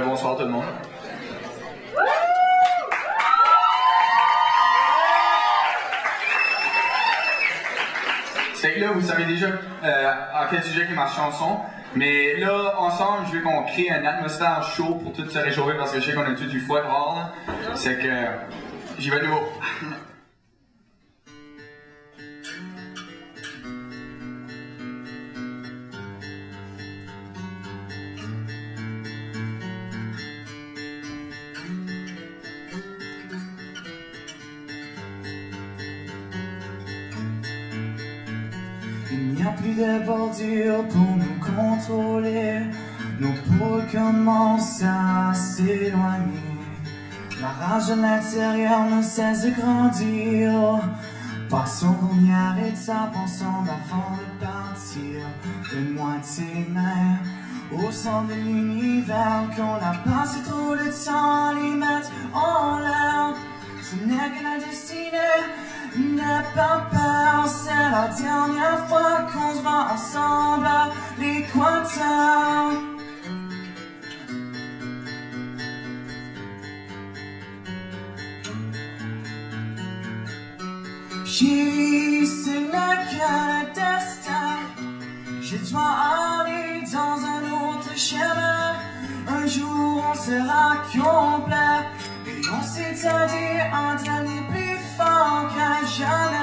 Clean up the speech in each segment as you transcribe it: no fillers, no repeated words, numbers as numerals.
Très bonsoir tout le monde. C'est que là, vous savez déjà à quel sujet est ma chanson, mais là, ensemble, je veux qu'on crée une atmosphère chaud pour tout se réchauffer parce que je sais qu'on a tout du froid dehors, là. C'est que j'y vais de nouveau. Il n'y a plus de bordure pour nous contrôler. Nos poules commencent à s'éloigner. La rage de l'intérieur ne cesse de grandir. Passons première étape ensemble avant de partir. Donne-moi tes mains au centre de l'univers. Qu'on a passé trop de temps à les mettre en l'air. Ce n'est que la destinée. N'aie pas peur, c'est la dernière fois qu'on se voit ensemble à l'équateur. Chérie, ce n'est qu'un destin. Je dois aller dans un autre chemin. Un jour on sera complet. Et on s'est dit un dernier plus fort qu'un jamais.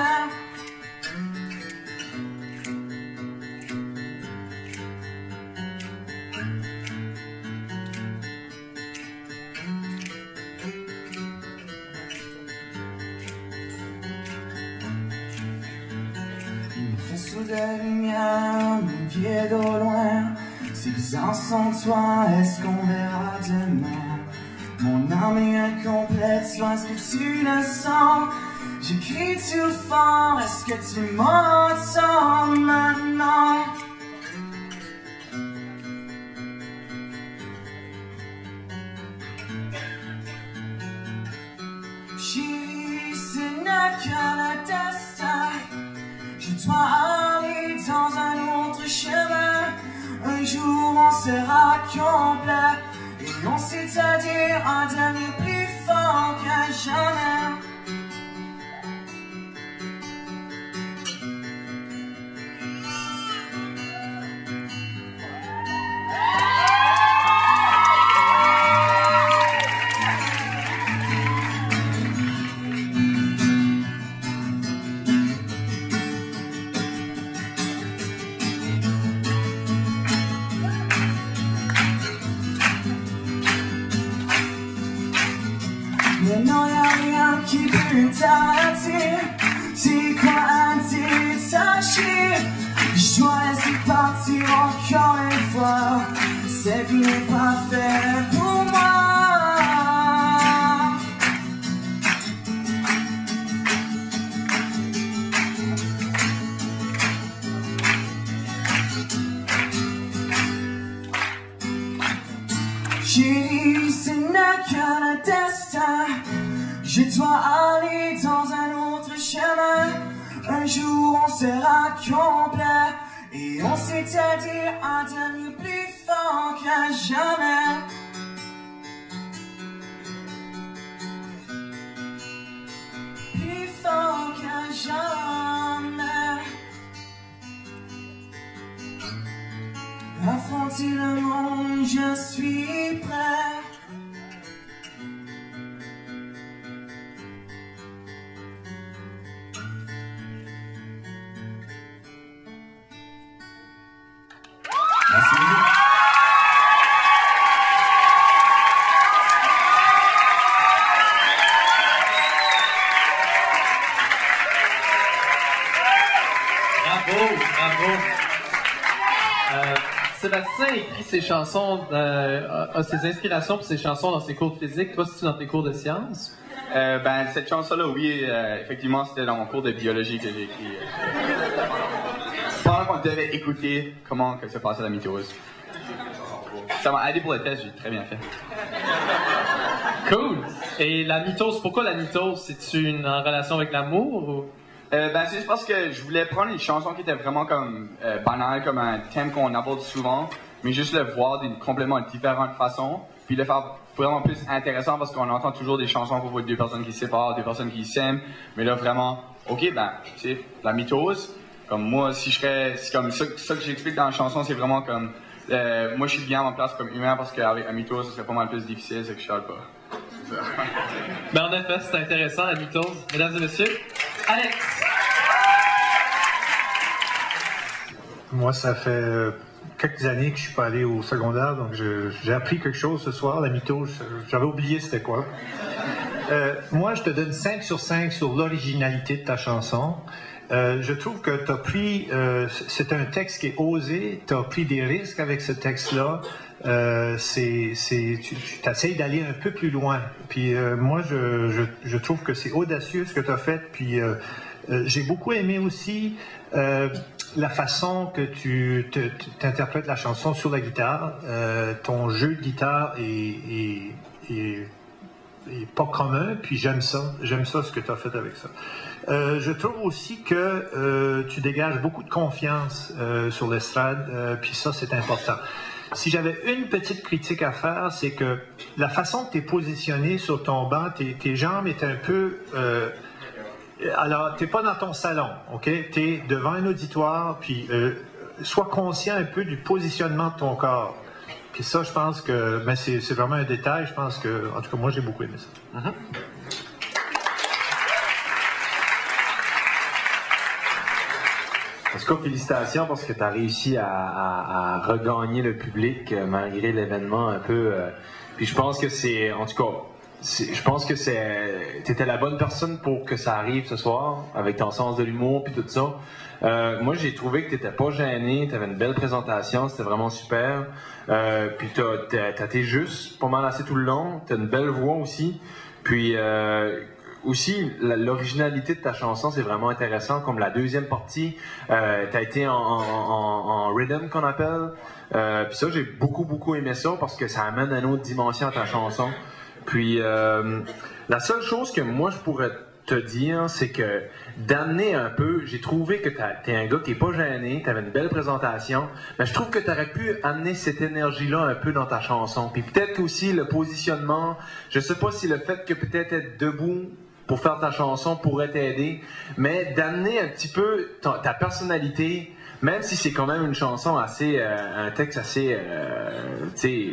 Une faisceau de lumière nous guide au loin. Si bizarre sans toi, est-ce qu'on verra demain? Mon âme est incomplète, soit est-ce que tu le sens? J'écris tout fort, est-ce que tu m'entends maintenant? Chérie, ce n'est qu'un destin. Je dois aller dans un autre chemin. Un jour on sera complet. Et on s'est dit un dernier plus fort qu'un jamais. Mais non, y'a rien qui peut t'arrêter. C'est quoi un détaché? Je dois laisser partir encore une fois. Cette vie n'est pas faite pour moi. Chérie, ce n'est qu'un destin. Je dois aller dans un autre chemin. Un jour on sera complet. Et on s'est dit un dernier plus fort qu'un jamais. Plus fort qu'un jamais. Affronter le monde, je suis prêt. Bravo. Sébastien écrit ses chansons, a ses inspirations pour ses chansons dans ses cours de physique. Toi, c'est-tu dans tes cours de sciences? Ben, cette chanson-là, oui, effectivement, c'était dans mon cours de biologie que j'ai écrit. Pendant qu'on devait écouter comment que se passait la mitose. Ça m'a aidé pour le test, j'ai très bien fait. Cool! Et la mitose, pourquoi la mitose? C'est-tu en relation avec l'amour ou? Ben, c'est juste parce que je voulais prendre une chanson qui était vraiment comme banale, comme un thème qu'on aborde souvent, mais juste le voir d'une complètement différente façon. puis le faire vraiment plus intéressant parce qu'on entend toujours des chansons pour deux personnes qui se séparent, deux personnes qui s'aiment, mais là vraiment, ok, ben, tu sais, la mitose, comme moi, si je serais, c'est comme ça que j'explique dans la chanson, c'est vraiment comme, moi je suis bien à ma place comme humain parce qu'avec la mitose, ce serait pas mal plus difficile, c'est que je chiale pas. Ben en effet, c'est intéressant la mitose. Mesdames et messieurs, Alex! Moi, ça fait quelques années que je suis pas allé au secondaire, donc j'ai appris quelque chose ce soir, la mitose. J'avais oublié c'était quoi. Moi, je te donne 5 sur 5 sur l'originalité de ta chanson. Je trouve que tu as pris, c'est un texte qui est osé, tu as pris des risques avec ce texte-là. Tu essayes d'aller un peu plus loin. Puis moi, je trouve que c'est audacieux ce que tu as fait. Puis j'ai beaucoup aimé aussi la façon que tu interprètes la chanson sur la guitare. Ton jeu de guitare est pas commun, puis j'aime ça ce que tu as fait avec ça. Je trouve aussi que tu dégages beaucoup de confiance sur l'estrade, puis ça c'est important. Si j'avais une petite critique à faire, c'est que la façon que tu es positionné sur ton banc, tes jambes étaient un peu... alors, tu n'es pas dans ton salon, OK? Tu es devant un auditoire, puis sois conscient un peu du positionnement de ton corps. Puis ça, je pense que ben c'est vraiment un détail. Je pense que, en tout cas, moi, j'ai beaucoup aimé ça. Mm-hmm. En tout cas, félicitations parce que tu as réussi à regagner le public malgré l'événement un peu. Puis je pense que c'est, en tout cas, je pense que t'étais la bonne personne pour que ça arrive ce soir avec ton sens de l'humour puis tout ça. Moi, j'ai trouvé que t'étais pas gêné, t'avais une belle présentation, c'était vraiment super. Puis t'as été juste pas mal assez tout le long, t'as une belle voix aussi. Puis aussi, l'originalité de ta chanson, c'est vraiment intéressant. Comme la deuxième partie, t'as été en rhythm qu'on appelle. Puis ça, j'ai beaucoup aimé ça parce que ça amène une autre dimension à ta chanson. Puis la seule chose que moi je pourrais te dire, c'est que d'amener un peu, j'ai trouvé que t'es un gars qui est pas gêné, t'avais une belle présentation, mais je trouve que t'aurais pu amener cette énergie-là un peu dans ta chanson. Puis peut-être aussi le positionnement, je sais pas si le fait que peut-être être debout pour faire ta chanson pourrait t'aider, mais d'amener un petit peu ta personnalité, même si c'est quand même une chanson assez, un texte assez, tu sais,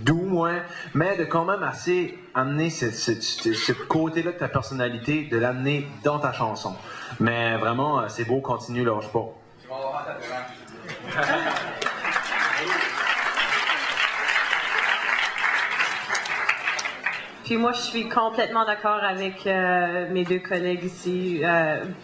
doux, ouais, mais de quand même assez amener ce côté-là de ta personnalité, de l'amener dans ta chanson. Mais vraiment, c'est beau, continue, lâche pas. Puis moi, je suis complètement d'accord avec mes deux collègues ici.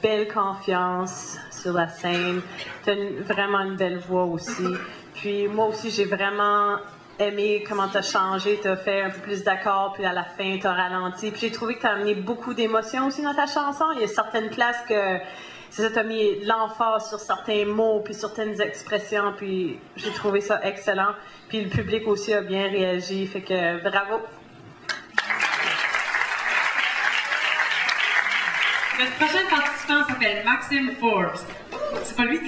Belle confiance sur la scène. Tu as vraiment une belle voix aussi. Puis moi aussi, j'ai vraiment aimé comment tu as changé. Tu as fait un peu plus d'accords, puis à la fin, tu as ralenti. Puis j'ai trouvé que tu as amené beaucoup d'émotions aussi dans ta chanson. Il y a certaines places que c'est ça, tu as mis l'emphase sur certains mots, puis certaines expressions. Puis j'ai trouvé ça excellent. Puis le public aussi a bien réagi. Fait que bravo. Notre prochain participant s'appelle Maxime Forbes. C'est pas lui?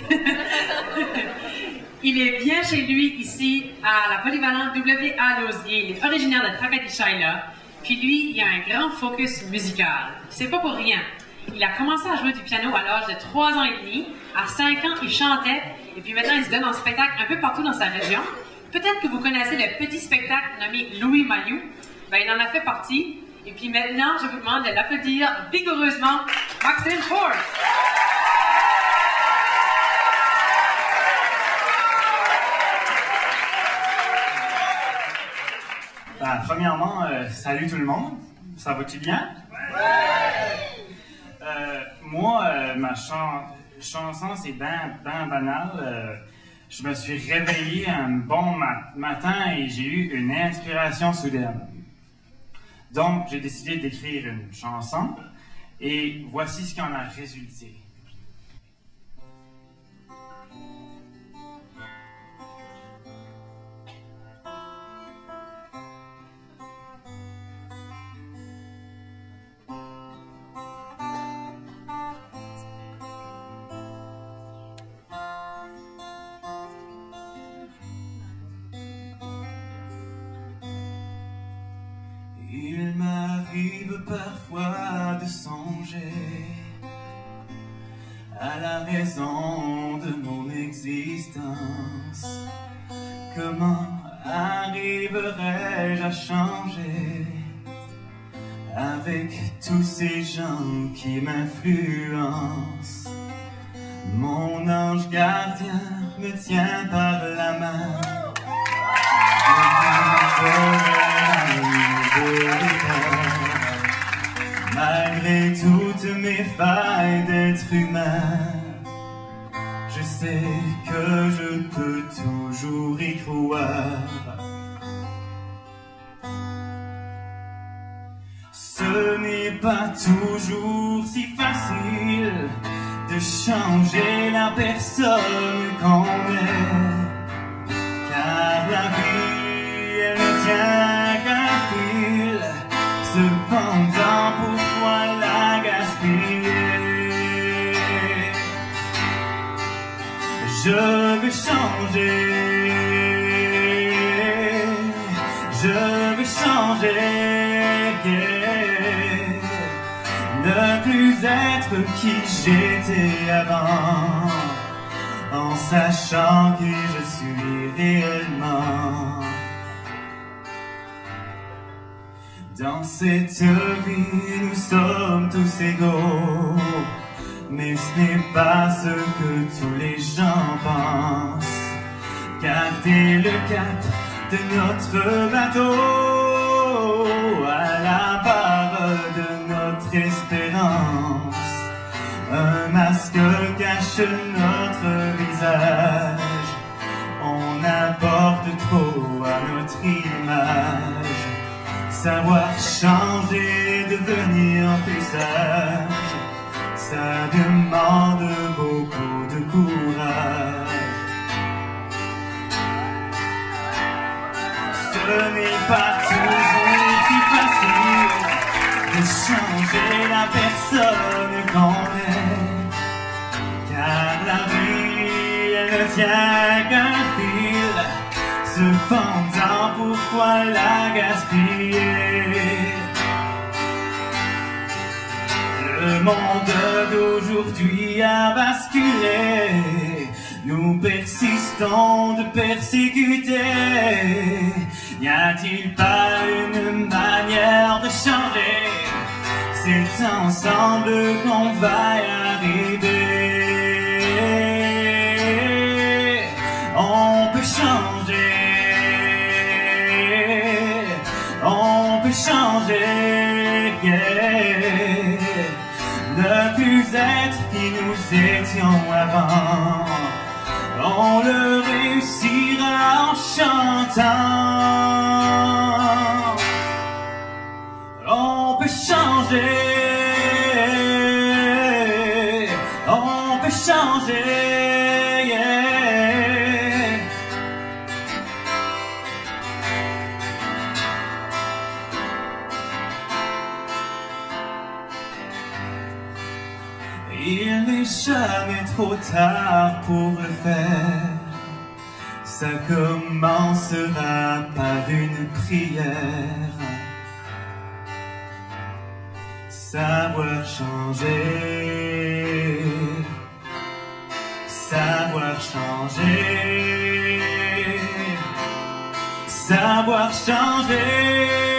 Il est bien chez lui ici à la polyvalente WA Lausier. Il est originaire de Tracadie-Shaila. Puis lui, il a un grand focus musical. C'est pas pour rien. Il a commencé à jouer du piano à l'âge de 3 ans et demi. À 5 ans, il chantait. Et puis maintenant, il se donne en spectacle un peu partout dans sa région. Peut-être que vous connaissez le petit spectacle nommé Louis Mailloux. Ben, il en a fait partie. Et puis maintenant, je vous demande de l'applaudir vigoureusement, Maxime Forbes. Premièrement, salut tout le monde. Ça va-tu bien? Moi, ma chanson, c'est ben banal. Je me suis réveillé un bon matin et j'ai eu une inspiration soudaine. Donc, j'ai décidé d'écrire une chanson et voici ce qui en a résulté. parfois de songer à la raison de mon existence. Comment arriverai-je à changer avec tous ces gens qui m'influencent? Mon ange gardien me tient par la main. Malgré toutes mes failles d'être humain, je sais que je peux toujours y croire. Ce n'est pas toujours si facile de changer la personne qu'on est, car la vie, elle ne tient qu'un fil. Cependant, pourquoi la gaspiller? Je veux changer, je veux changer, ne plus être qui j'étais avant, en sachant qui je suis réellement. Dans cette vie, nous sommes tous égaux, mais ce n'est pas ce que tous les gens pensent. Gardez le cap de notre bateau, à la barre de notre espérance. Un masque cache notre visage, on apporte trop à notre image. Savoir changer, devenir plus sage, ça demande beaucoup de courage. Ce n'est pas toujours si facile de changer la personne qu'on est, car la vie, elle ne tient qu'un fil. Cependant, pourquoi la gaspiller? Le monde d'aujourd'hui a basculé, nous persistons de persécuter. N'y a-t-il pas une manière de changer? C'est ensemble qu'on va y arriver. On peut changer. On peut changer, yeah. Ne plus être qui nous étions avant. On le réussira en chantant. On peut changer. On peut changer, yeah. Il n'est jamais trop tard pour le faire. Ça commencera par une prière. Savoir changer. Savoir changer. Savoir changer.